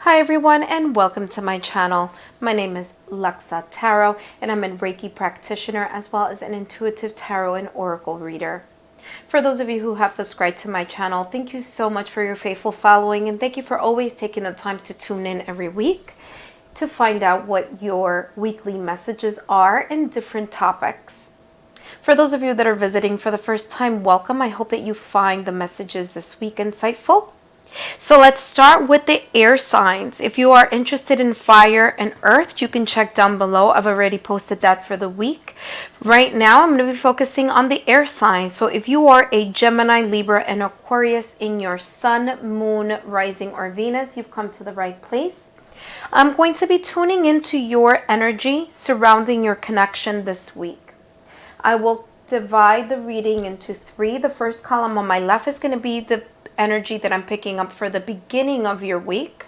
Hi everyone and welcome to my channel. My name is Lexa Tarot and I'm a Reiki practitioner as well as an intuitive tarot and oracle reader. For those of you who have subscribed to my channel, thank you so much for your faithful following and thank you for always taking the time to tune in every week to find out what your weekly messages are in different topics. For those of you that are visiting for the first time, welcome. I hope that you find the messages this week insightful. So let's start with the air signs. If you are interested in fire and earth, you can check down below. I've already posted that for the week. Right now, I'm going to be focusing on the air signs. So if you are a Gemini, Libra, and Aquarius in your sun, moon, rising, or Venus, you've come to the right place. I'm going to be tuning into your energy surrounding your connection this week. I will divide the reading into three. The first column on my left is going to be the energy that I'm picking up for the beginning of your week.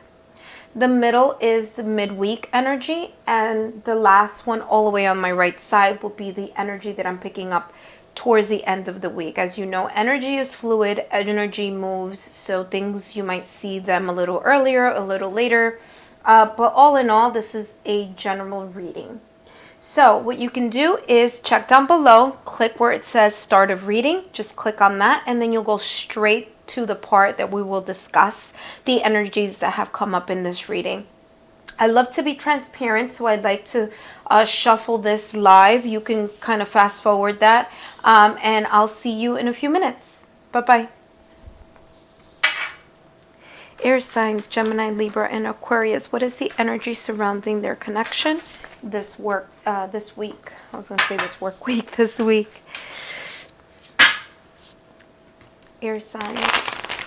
The middle is the midweek energy, and the last one all the way on my right side will be the energy that I'm picking up towards the end of the week. As you know, energy is fluid, energy moves, so things you might see them a little earlier, a little later, but all in all, this is a general reading. So what you can do is check down below, click where it says start of reading, just click on that, and then you'll go straight to the part that we will discuss the energies that have come up in this reading. I love to be transparent, so I'd like to shuffle this live. You can kind of fast forward that, and I'll see you in a few minutes. Bye-bye. Air signs, Gemini, Libra, and Aquarius. What is the energy surrounding their connection this week? I was going to say this work week, this week. Air signs,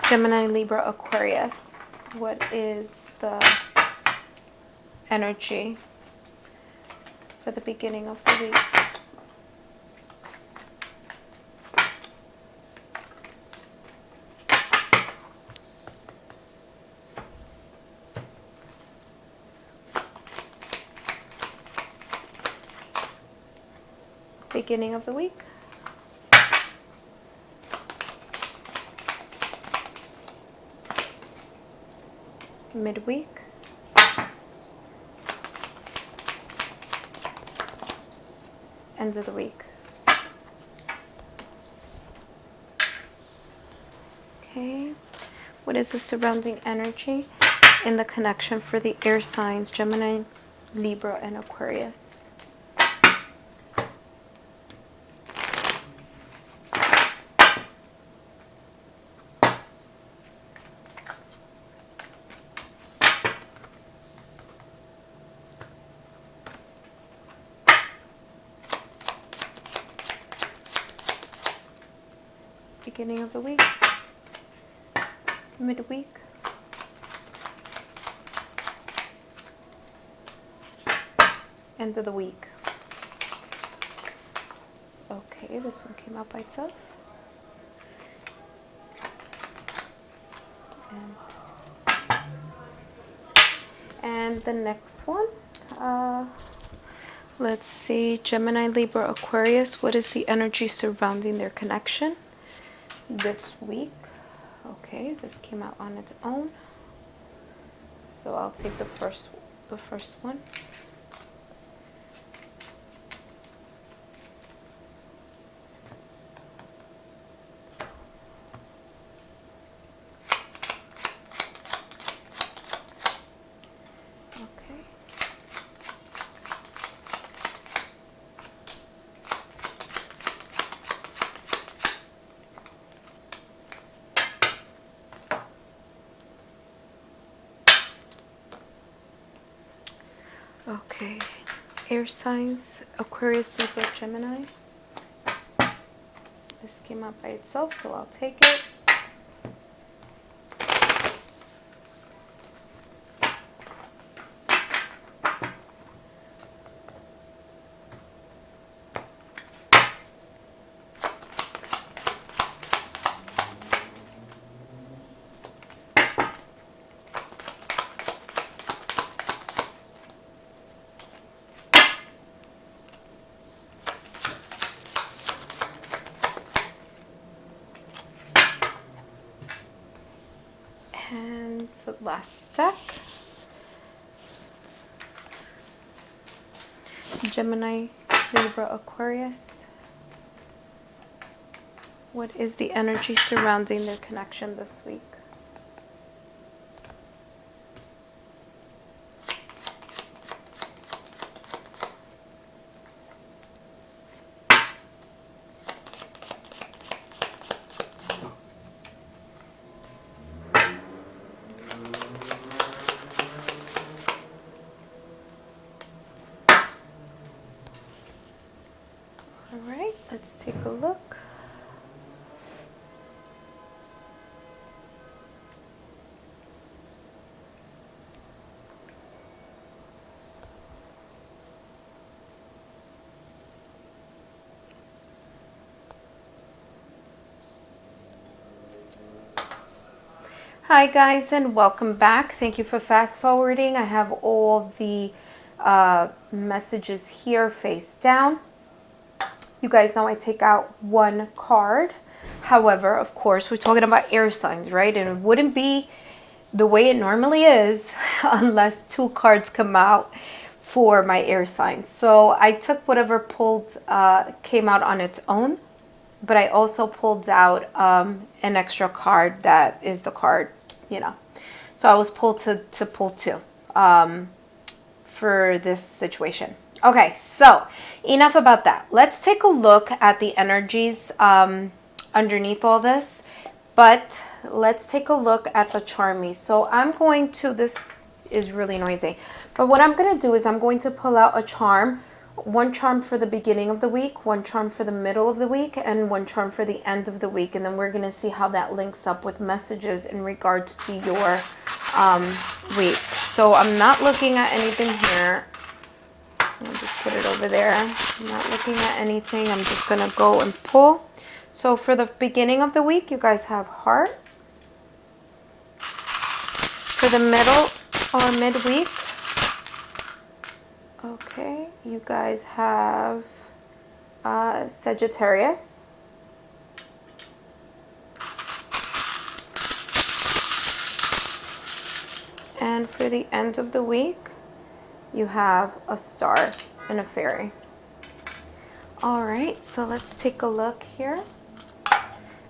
Gemini, Libra, Aquarius. What is the energy for the beginning of the week? Beginning of the week. Midweek. End of the week. Okay. What is the surrounding energy in the connection for the air signs, Gemini, Libra, and Aquarius? Beginning of the week, midweek, end of the week. Okay, this one came out by itself. And the next one, let's see, Gemini, Libra, Aquarius. What is the energy surrounding their connection this week? Okay, this came out on its own, so I'll take the first one. Okay, air signs, Aquarius, Libra, Gemini. This came out by itself, so I'll take it. So last deck. Gemini, Libra, Aquarius. What is the energy surrounding their connection this week? All right, let's take a look. Hi guys, and welcome back. Thank you for fast forwarding. I have all the messages here face down. You guys know I take out one card. However, of course, we're talking about air signs, right? And it wouldn't be the way it normally is unless two cards come out for my air signs. So I took whatever came out on its own, but I also pulled out an extra card that is the card, you know. So I was pulled to pull two for this situation. Okay, so enough about that. Let's take a look at the energies underneath all this, but let's take a look at the charmy. So I'm going to, this is really noisy, but what I'm going to do is I'm going to pull out a charm, one charm for the beginning of the week, one charm for the middle of the week, and one charm for the end of the week, and then we're going to see how that links up with messages in regards to your week. So I'm not looking at anything here. I'll just put it over there. I'm not looking at anything. I'm just going to go and pull. So for the beginning of the week, you guys have heart. For the middle or midweek, okay, you guys have Sagittarius. And for the end of the week, you have a star and a fairy. All right, so let's take a look here.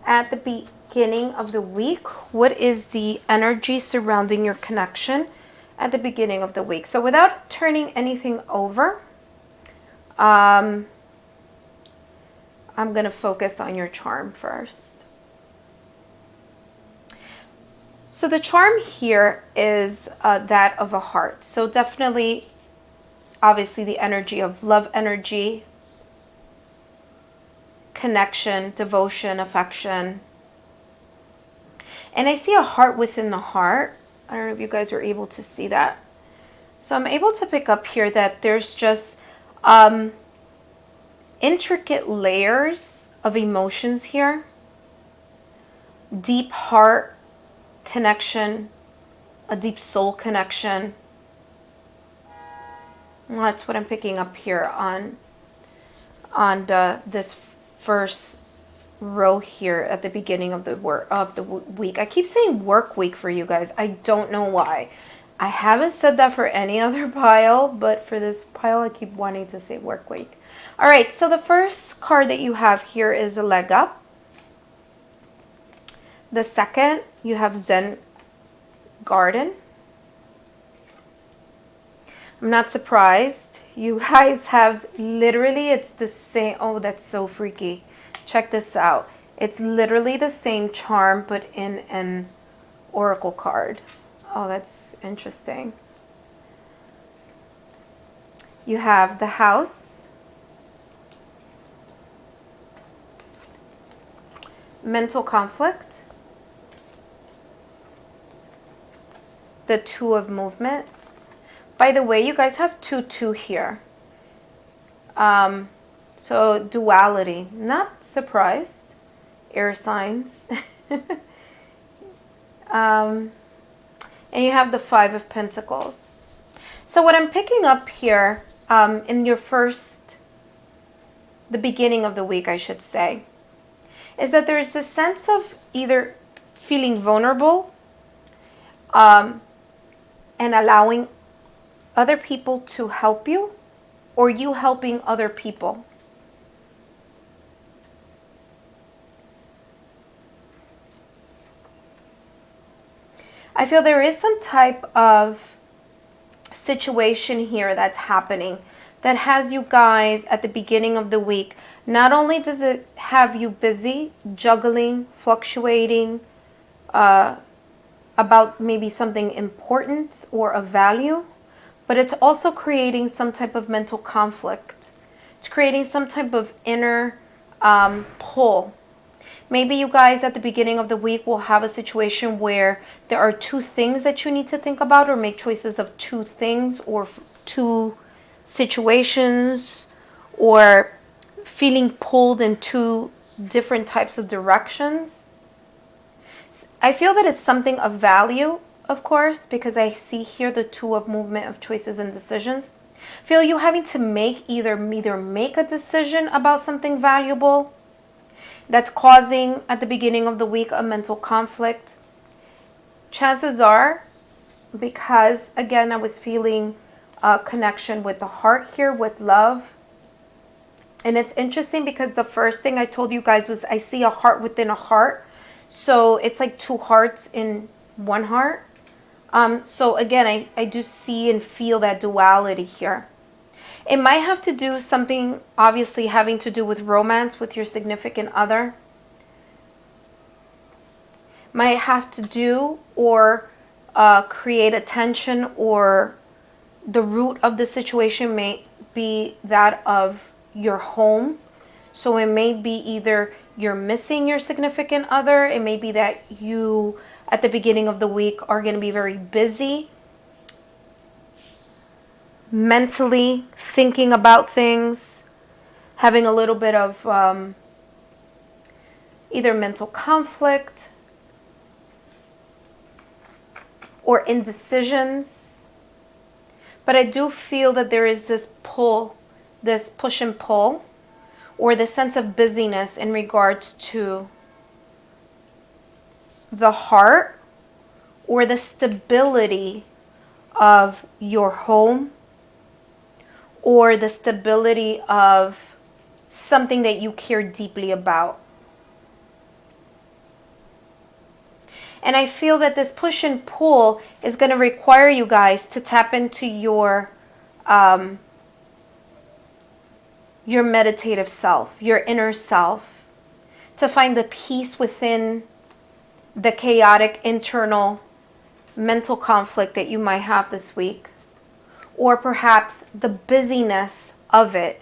At the beginning of the week, what is the energy surrounding your connection at the beginning of the week? So without turning anything over, I'm going to focus on your charm first. So the charm here is that of a heart. So definitely, obviously, the energy of love energy, connection, devotion, affection. And I see a heart within the heart. I don't know if you guys were able to see that. So I'm able to pick up here that there's just intricate layers of emotions here. Deep heart connection, a deep soul connection. That's what I'm picking up here on this first row here at the beginning of the week. I keep saying work week for you guys. I don't know why. I haven't said that for any other pile, but for this pile, I keep wanting to say work week. All right, so the first card that you have here is a leg up. The second, you have Zen Garden. I'm not surprised. You guys have literally, it's the same. Oh, that's so freaky. Check this out. It's literally the same charm, but in an oracle card. Oh, that's interesting. You have the House, mental conflict, the Two of Movement. By the way, you guys have 2-2 here. So duality, not surprised. Air signs. And you have the Five of Pentacles. So what I'm picking up here in your the beginning of the week, I should say, is that there's this sense of either feeling vulnerable and allowing other people to help you, or you helping other people. I feel there is some type of situation here that's happening that has you guys at the beginning of the week. Not only does it have you busy, juggling, fluctuating about maybe something important or of value, but it's also creating some type of mental conflict. It's creating some type of inner pull. Maybe you guys at the beginning of the week will have a situation where there are two things that you need to think about, or make choices of two things or two situations, or feeling pulled in two different types of directions. I feel that it's something of value, of course, because I see here the two of movement of choices and decisions. I feel you having to either make a decision about something valuable that's causing at the beginning of the week a mental conflict. Chances are, because again I was feeling a connection with the heart here, with love. And it's interesting because the first thing I told you guys was I see a heart within a heart. So it's like two hearts in one heart. So again, I do see and feel that duality here. It might have to do something, obviously, having to do with romance with your significant other. Might have to do or create a tension, or the root of the situation may be that of your home. So it may be either you're missing your significant other. It may be that you, at the beginning of the week, are going to be very busy, mentally thinking about things, having a little bit of either mental conflict or indecisions. But I do feel that there is this pull, this push and pull, or the sense of busyness in regards to the heart or the stability of your home, or the stability of something that you care deeply about. And I feel that this push and pull is going to require you guys to tap into your meditative self, your inner self, to find the peace within the chaotic internal mental conflict that you might have this week, or perhaps the busyness of it.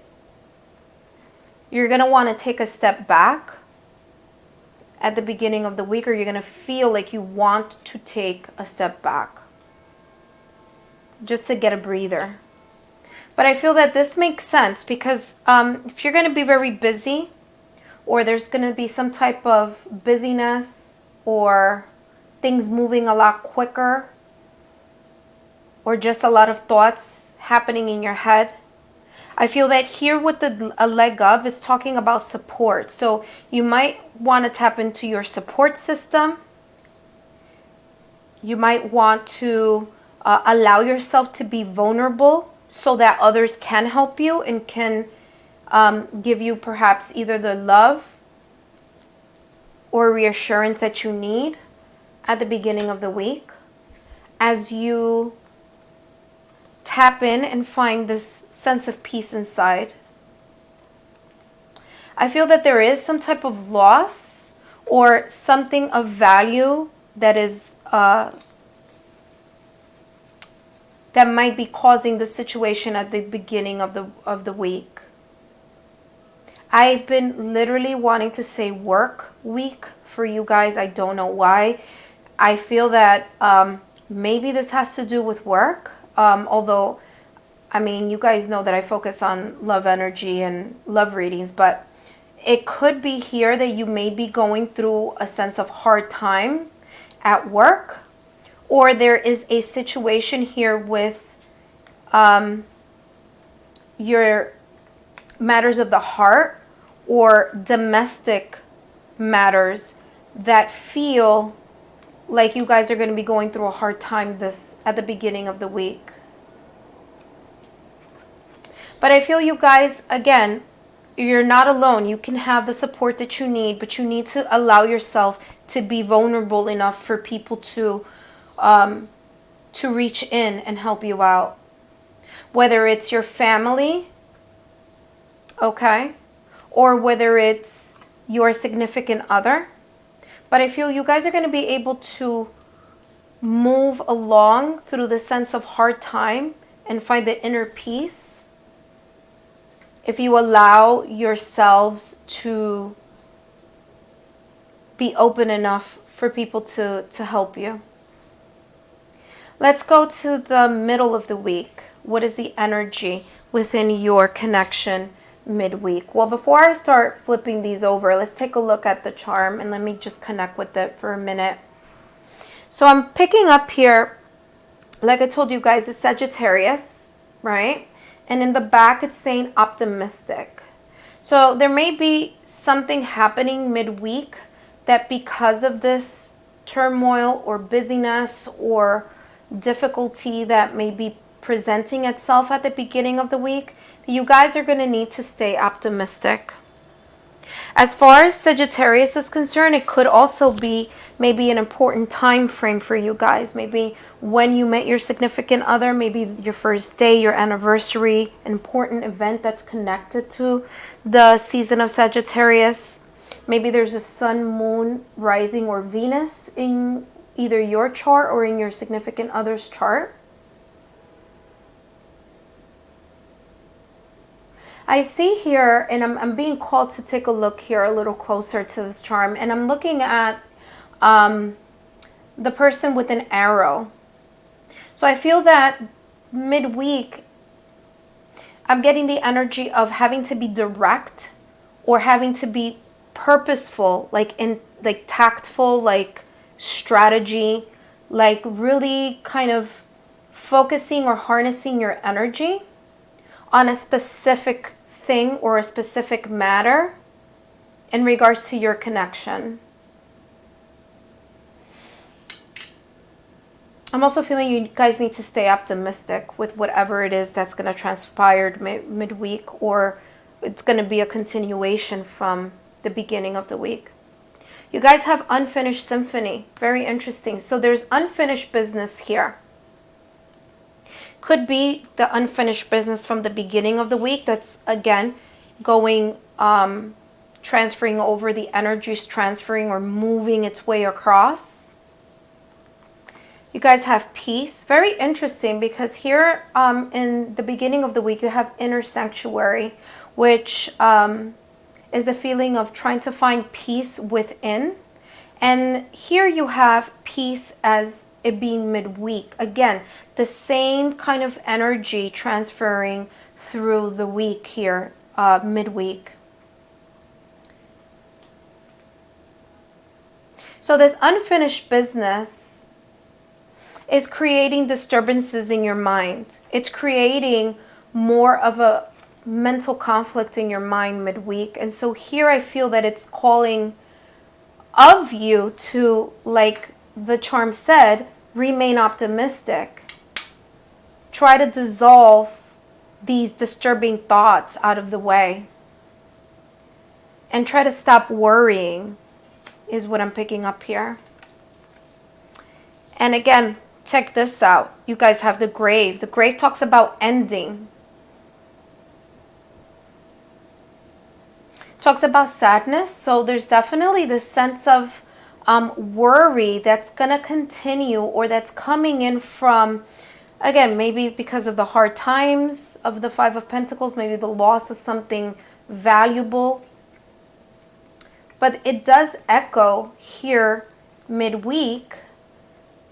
You're going to want to take a step back at the beginning of the week, or you're going to feel like you want to take a step back just to get a breather. But I feel that this makes sense because if you're going to be very busy, or there's going to be some type of busyness, or things moving a lot quicker, or just a lot of thoughts happening in your head, I feel that here with a leg up is talking about support. So you might want to tap into your support system. You might want to allow yourself to be vulnerable so that others can help you and can give you perhaps either the love or reassurance that you need at the beginning of the week, as you tap in and find this sense of peace inside. I feel that there is some type of loss or something of value that is that might be causing the situation at the beginning of the week. I've been literally wanting to say work week for you guys. I don't know why. I feel that maybe this has to do with work. Although, I mean, you guys know that I focus on love energy and love readings, but it could be here that you may be going through a sense of hard time at work, or there is a situation here with your matters of the heart or domestic matters that feel like you guys are going to be going through a hard time this at the beginning of the week. But I feel you guys, again, you're not alone. You can have the support that you need, but you need to allow yourself to be vulnerable enough for people to reach in and help you out. Whether it's your family, okay, or whether it's your significant other. But I feel you guys are going to be able to move along through the sense of hard time and find the inner peace if you allow yourselves to be open enough for people to help you. Let's go to the middle of the week. What is the energy within your connection midweek? Well, before I start flipping these over, let's take a look at the charm and let me just connect with it for a minute. So I'm picking up here, like I told you guys, it's Sagittarius, right? And in the back, it's saying optimistic. So there may be something happening midweek that because of this turmoil or busyness or difficulty that may be presenting itself at the beginning of the week, you guys are going to need to stay optimistic. As far as Sagittarius is concerned, it could also be maybe an important time frame for you guys. Maybe when you met your significant other, maybe your first day, your anniversary, an important event that's connected to the season of Sagittarius. Maybe there's a sun, moon, rising, or Venus in either your chart or in your significant other's chart. I see here, and I'm being called to take a look here a little closer to this charm, and I'm looking at the person with an arrow. So I feel that midweek, I'm getting the energy of having to be direct or having to be purposeful, like tactful, like strategy, like really kind of focusing or harnessing your energy on a specific thing or a specific matter in regards to your connection. I'm also feeling you guys need to stay optimistic with whatever it is that's going to transpire midweek, or it's going to be a continuation from the beginning of the week. You guys have unfinished symphony. Very interesting. So there's unfinished business here. Could be the unfinished business from the beginning of the week that's, again, going, transferring over, the energies transferring or moving its way across. You guys have peace. Very interesting, because here in the beginning of the week, you have inner sanctuary, which is the feeling of trying to find peace within. And here you have peace as it being midweek. Again, the same kind of energy transferring through the week here, midweek. So this unfinished business is creating disturbances in your mind. It's creating more of a mental conflict in your mind midweek. And so here I feel that it's calling of you to, like the charm said, remain optimistic. Try to dissolve these disturbing thoughts out of the way. And try to stop worrying is what I'm picking up here. And again, check this out. You guys have the grave. The grave talks about ending. Talks about sadness. So there's definitely this sense of worry that's going to continue, or that's coming in from, again, maybe because of the hard times of the Five of Pentacles, maybe the loss of something valuable. But it does echo here midweek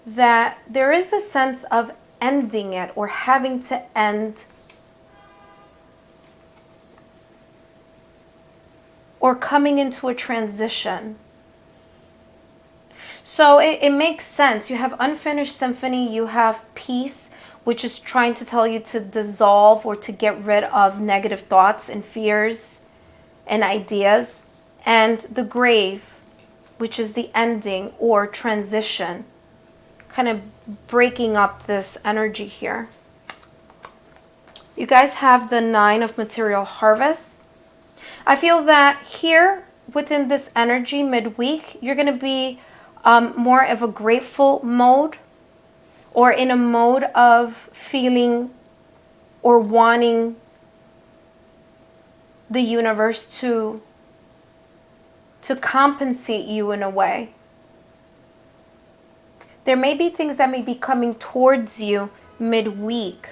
that there is a sense of ending it, or having to end, or coming into a transition. So it makes sense. You have unfinished symphony, you have peace, which is trying to tell you to dissolve or to get rid of negative thoughts and fears and ideas. And the grave, which is the ending or transition, kind of breaking up this energy here. You guys have the 9 of material harvest. I feel that here within this energy midweek, you're going to be more of a grateful mode, or in a mode of feeling or wanting the universe to compensate you in a way. There may be things that may be coming towards you midweek,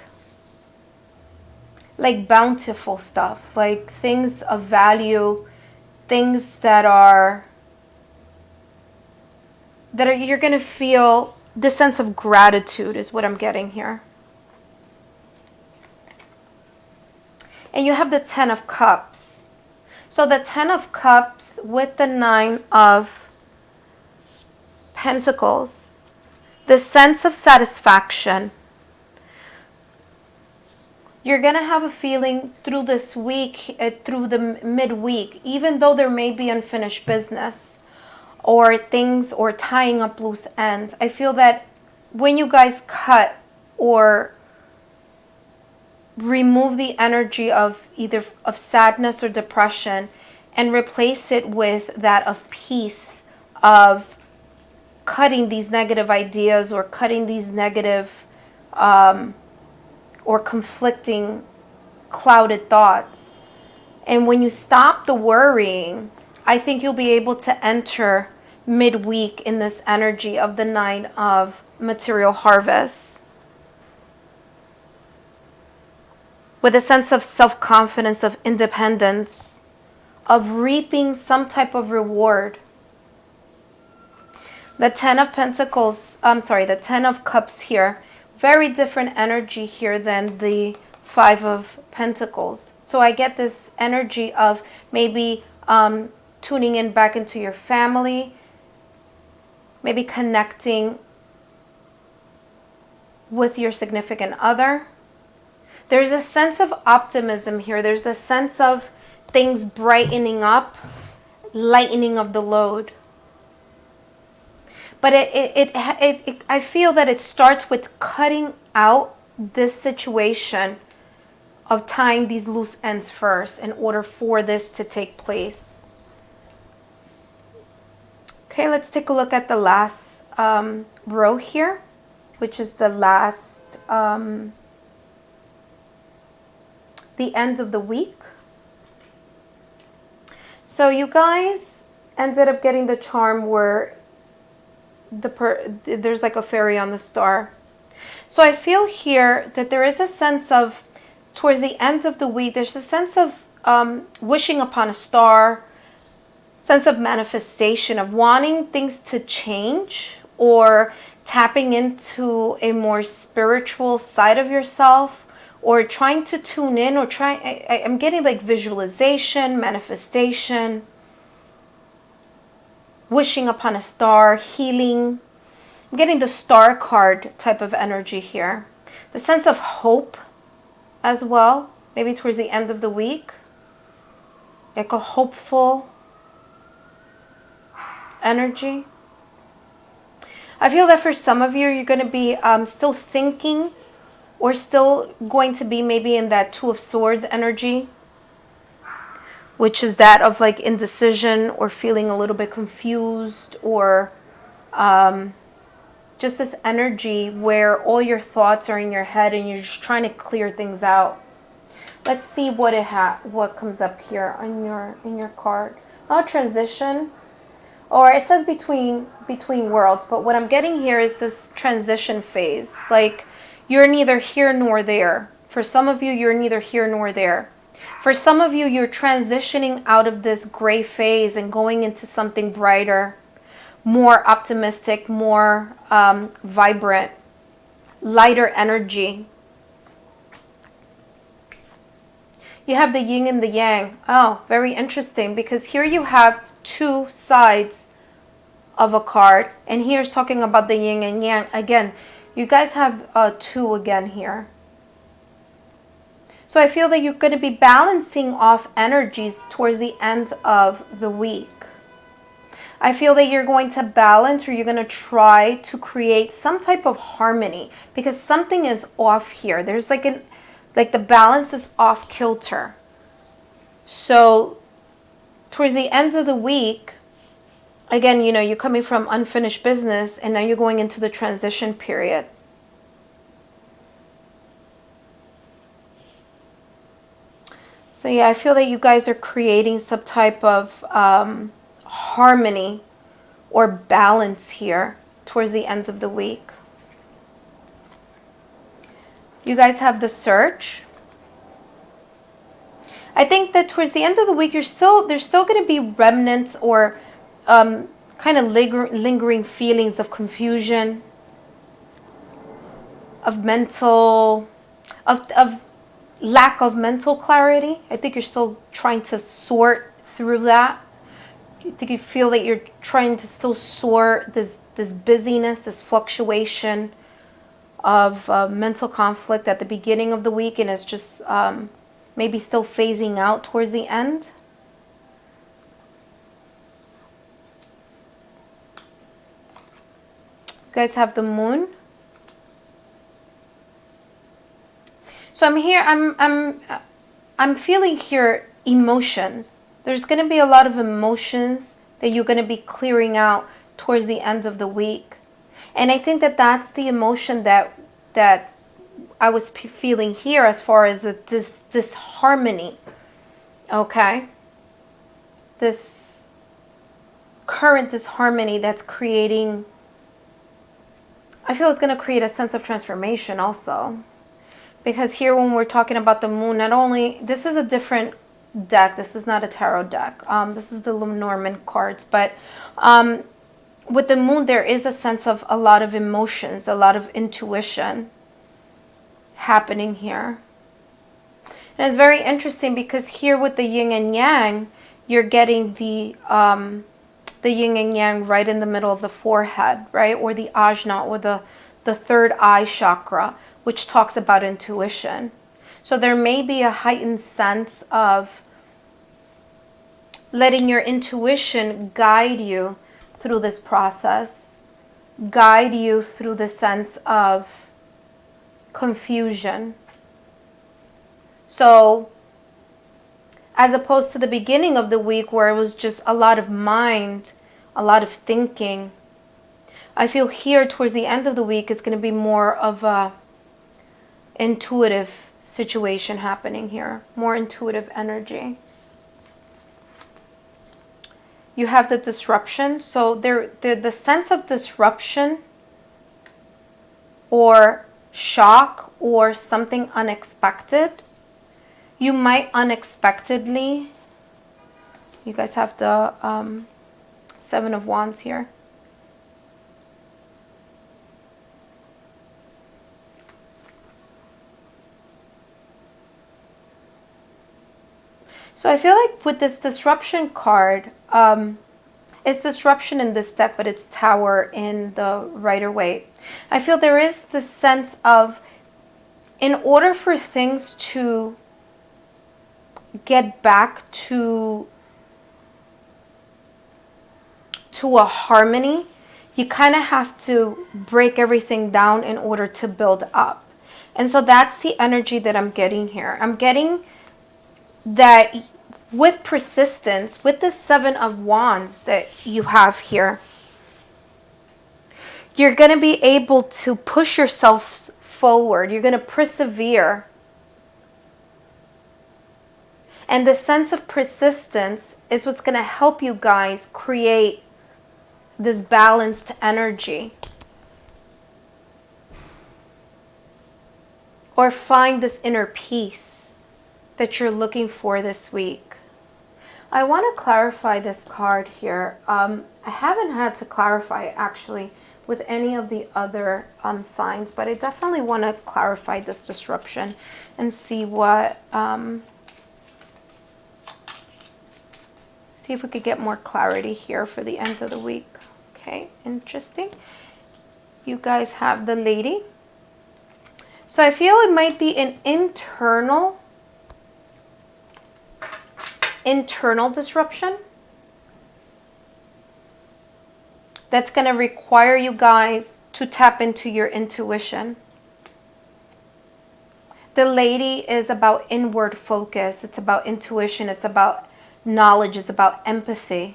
like bountiful stuff, like things of value, things that are you're going to feel the sense of gratitude is what I'm getting here. And you have the 10 of Cups. So the 10 of Cups with the 9 of Pentacles, the sense of satisfaction. You're going to have a feeling through this week, through the midweek, even though there may be unfinished business or things or tying up loose ends. I feel that when you guys cut or remove the energy of either of sadness or depression and replace it with that of peace, of cutting these negative ideas or cutting these negative or conflicting clouded thoughts. And when you stop the worrying, I think you'll be able to enter midweek in this energy of the 9 of material harvest with a sense of self-confidence, of independence, of reaping some type of reward. The 10 of Pentacles, the 10 of Cups here, very different energy here than the 5 of Pentacles. So I get this energy of maybe tuning in back into your family, maybe connecting with your significant other. There's a sense of optimism here. There's a sense of things brightening up, lightening of the load. But I feel that it starts with cutting out this situation of tying these loose ends first in order for this to take place. Okay, let's take a look at the last row here, which is the last, the end of the week. So you guys ended up getting the charm where there's like a fairy on the star. So I feel here that there is a sense of, towards the end of the week, there's a sense of wishing upon a star, sense of manifestation, of wanting things to change or tapping into a more spiritual side of yourself, or trying to tune in, or I'm getting like visualization, manifestation, wishing upon a star, healing. I'm getting the star card type of energy here. The sense of hope as well, maybe towards the end of the week, like a hopeful energy. I feel that for some of you, you're going to be still thinking, or still going to be maybe in that 2 of Swords energy, which is that of like indecision or feeling a little bit confused, or just this energy where all your thoughts are in your head and you're just trying to clear things out. Let's see what what comes up here on your card. Not transition, or it says between worlds, but what I'm getting here is this transition phase. Like you're neither here nor there. For some of you, you're neither here nor there. For some of you, you're transitioning out of this gray phase and going into something brighter, more optimistic, more vibrant, lighter energy. You have the yin and the yang. Oh, very interesting, because here you have 2 sides of a card, and here's talking about the yin and yang. Again, you guys have 2 again here. So I feel that you're going to be balancing off energies towards the end of the week. I feel that you're going to balance, or you're going to try to create some type of harmony, because something is off here. There's like the balance is off kilter. So towards the end of the week, again, you know, you're coming from unfinished business and now you're going into the transition period. So yeah, I feel that you guys are creating some type of harmony or balance here towards the end of the week. You guys have the Search. I think that towards the end of the week, there's still going to be remnants or kind of lingering feelings of confusion, of lack of mental clarity. I think you're still trying to sort through that. I think you feel that you're trying to still sort this busyness, this fluctuation of mental conflict at the beginning of the week, and it's just maybe still phasing out towards the end. You guys have the Moon. So I'm here, I'm feeling here emotions. There's going to be a lot of emotions that you're going to be clearing out towards the end of the week. And I think that that's the emotion that I was feeling here, as far as this disharmony. Okay? This current disharmony that's creating, I feel it's going to create a sense of transformation also. Because here, when we're talking about the Moon, not only, this is a different deck. This is not a tarot deck. This is the Lenormand cards. But with the Moon, there is a sense of a lot of emotions, a lot of intuition happening here. And it's very interesting because here with the Yin and Yang, you're getting the Yin and Yang right in the middle of the forehead, right? Or the Ajna, or the third eye chakra, which talks about intuition. So there may be a heightened sense of letting your intuition guide you through this process, guide you through the sense of confusion. So as opposed to the beginning of the week where it was just a lot of mind, a lot of thinking, I feel here towards the end of the week is going to be more of a intuitive situation happening here, more intuitive energy. You have the Disruption. So the sense of disruption or shock or something unexpected. You might unexpectedly, you guys have the Seven of Wands here. So I feel like with this Disruption card, it's disruption in this deck, but it's Tower in the Rider-Waite. I feel there is this sense of, in order for things to get back to a harmony, you kind of have to break everything down in order to build up. And so that's the energy that I'm getting here. I'm getting that with persistence, with the Seven of Wands that you have here, you're going to be able to push yourself forward. You're going to persevere. And the sense of persistence is what's going to help you guys create this balanced energy. Or find this inner peace that you're looking for this week. I want to clarify this card here. I haven't had to clarify actually with any of the other signs, but I definitely want to clarify this disruption and see what, see if we could get more clarity here for the end of the week. Okay, interesting. You guys have the Lady. So I feel it might be an internal disruption. that's going to require you guys to tap into your intuition. The Lady is about inward focus. It's about intuition. It's about knowledge. It's about empathy.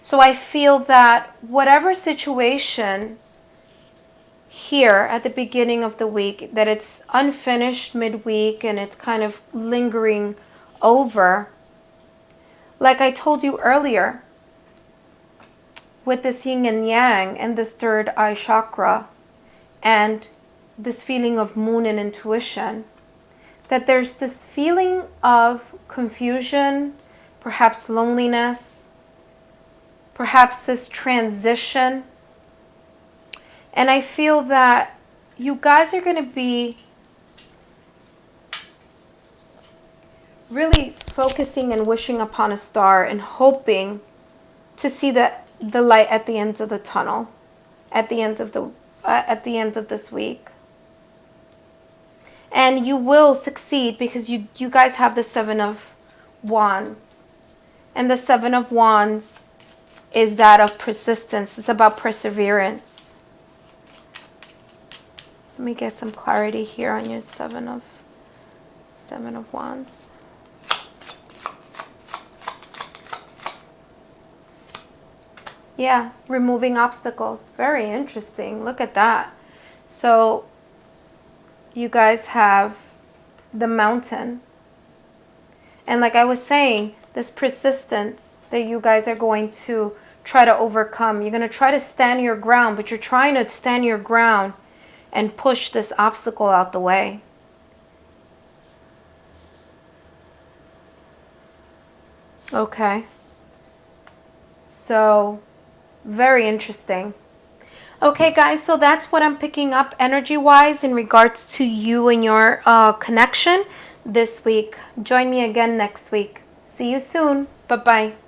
So I feel that whatever situation here at the beginning of the week, that it's unfinished midweek and it's kind of lingering over, like I told you earlier, with this yin and yang and this third eye chakra and this feeling of moon and intuition, that there's this feeling of confusion, perhaps loneliness, perhaps this transition. And I feel that you guys are going to be really focusing and wishing upon a star and hoping to see the light at the end of the tunnel, at the end of this week. And you will succeed because you guys have the Seven of Wands. And the Seven of Wands is that of persistence. It's about perseverance. Let me get some clarity here on your Seven of Wands. Yeah, removing obstacles. Very interesting. Look at that. So you guys have the Mountain. And like I was saying, this persistence that you guys are going to try to overcome. You're going to try to stand your ground, but you're trying to stand your ground and push this obstacle out the way. Okay. So very interesting. Okay, guys, so that's what I'm picking up energy-wise in regards to you and your connection this week. Join me again next week. See you soon. Bye-bye.